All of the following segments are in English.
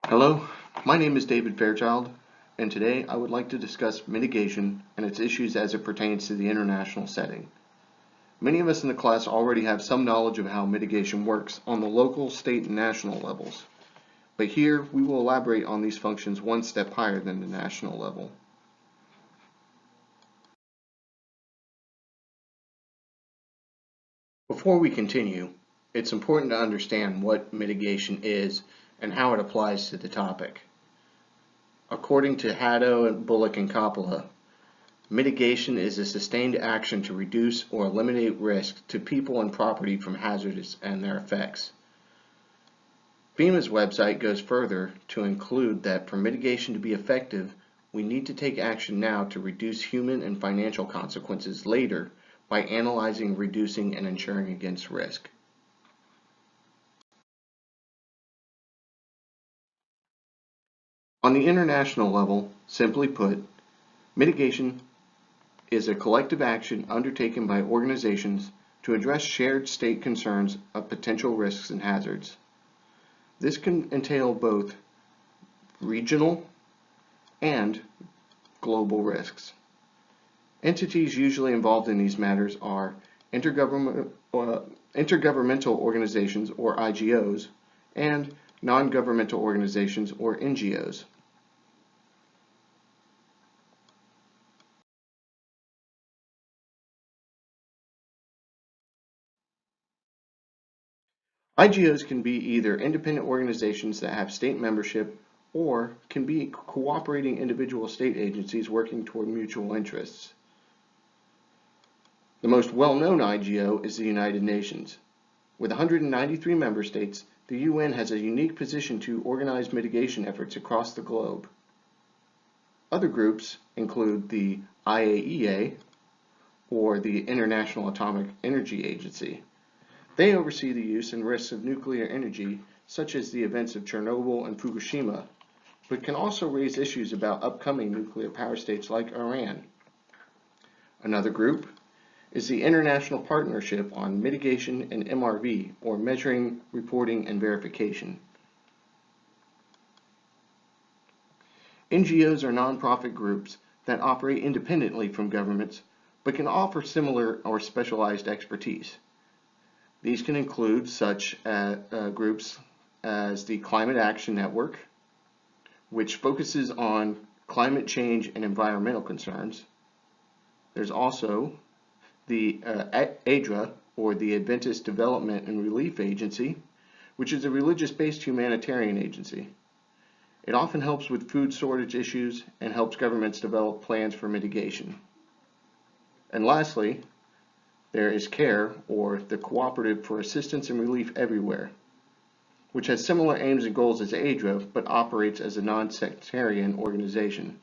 Hello, my name is David Fairchild, and today I would like to discuss mitigation and its issues as it pertains to the international setting. Many of us in the class already have some knowledge of how mitigation works on the local, state, and national levels, but here we will elaborate on these functions one step higher than the national level. Before we continue, it's important to understand what mitigation is and how it applies to the topic. According to Haddo, Bullock, and Coppola, mitigation is a sustained action to reduce or eliminate risk to people and property from hazards and their effects. FEMA's website goes further to include that for mitigation to be effective, we need to take action now to reduce human and financial consequences later by analyzing, reducing, and insuring against risk. On the international level, simply put, mitigation is a collective action undertaken by organizations to address shared state concerns of potential risks and hazards. This can entail both regional and global risks. Entities usually involved in these matters are intergovernmental organizations, or IGOs, and non-governmental organizations, or NGOs. IGOs can be either independent organizations that have state membership or can be cooperating individual state agencies working toward mutual interests. The most well-known IGO is the United Nations. With 193 member states, the UN has a unique position to organize mitigation efforts across the globe. Other groups include the IAEA, or the International Atomic Energy Agency. They oversee the use and risks of nuclear energy, such as the events of Chernobyl and Fukushima, but can also raise issues about upcoming nuclear power states like Iran. Another group is the International Partnership on Mitigation and MRV, or Measuring, Reporting, and Verification. NGOs are nonprofit groups that operate independently from governments, but can offer similar or specialized expertise. These can include such groups as the Climate Action Network, which focuses on climate change and environmental concerns. There's also the ADRA, or the Adventist Development and Relief Agency, which is a religious-based humanitarian agency. It often helps with food shortage issues and helps governments develop plans for mitigation. And lastly, there is CARE, or the Cooperative for Assistance and Relief Everywhere, which has similar aims and goals as ADRA, but operates as a non-sectarian organization.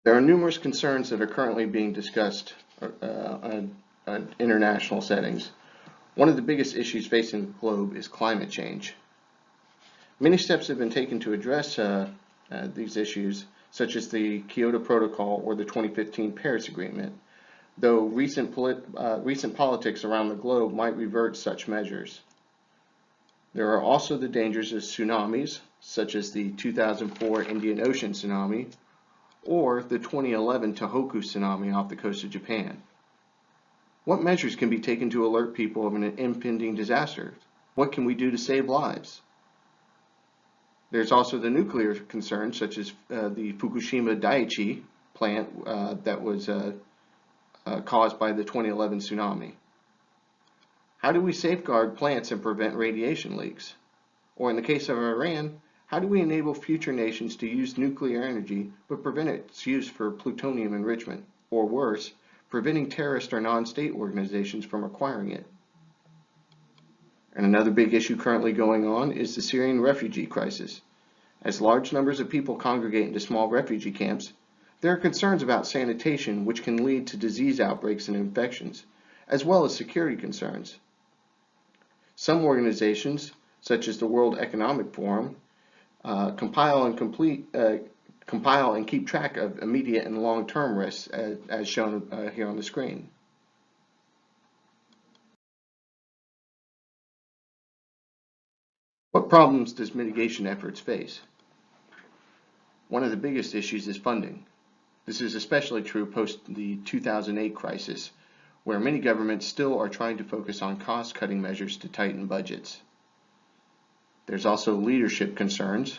There are numerous concerns that are currently being discussed on international settings. One of the biggest issues facing the globe is climate change. Many steps have been taken to address these issues, such as the Kyoto Protocol or the 2015 Paris Agreement, though recent politics around the globe might revert such measures. There are also the dangers of tsunamis, such as the 2004 Indian Ocean tsunami or the 2011 Tohoku tsunami off the coast of Japan. What measures can be taken to alert people of an impending disaster? What can we do to save lives? There's also the nuclear concerns, such as the Fukushima Daiichi plant that was caused by the 2011 tsunami. How do we safeguard plants and prevent radiation leaks? Or in the case of Iran, how do we enable future nations to use nuclear energy but prevent its use for plutonium enrichment? Or worse, preventing terrorist or non-state organizations from acquiring it? And another big issue currently going on is the Syrian refugee crisis. As large numbers of people congregate into small refugee camps, there are concerns about sanitation, which can lead to disease outbreaks and infections, as well as security concerns. Some organizations, such as the World Economic Forum, compile and keep track of immediate and long-term risks, as shown here on the screen. What problems does mitigation efforts face? One of the biggest issues is funding. This is especially true post the 2008 crisis, where many governments still are trying to focus on cost-cutting measures to tighten budgets. There's also leadership concerns.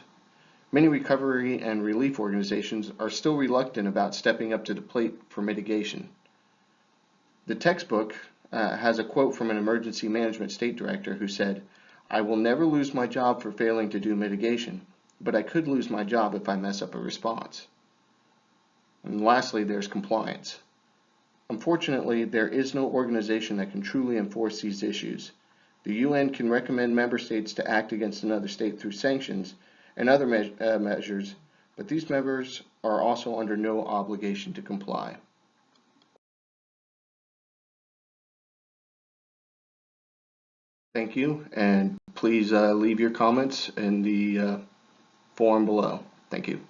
Many recovery and relief organizations are still reluctant about stepping up to the plate for mitigation. The textbook has a quote from an emergency management state director who said, "I will never lose my job for failing to do mitigation, but I could lose my job if I mess up a response." And lastly, there's compliance. Unfortunately, there is no organization that can truly enforce these issues. The UN can recommend member states to act against another state through sanctions and other measures, but these members are also under no obligation to comply. Thank you, and please leave your comments in the forum below. Thank you.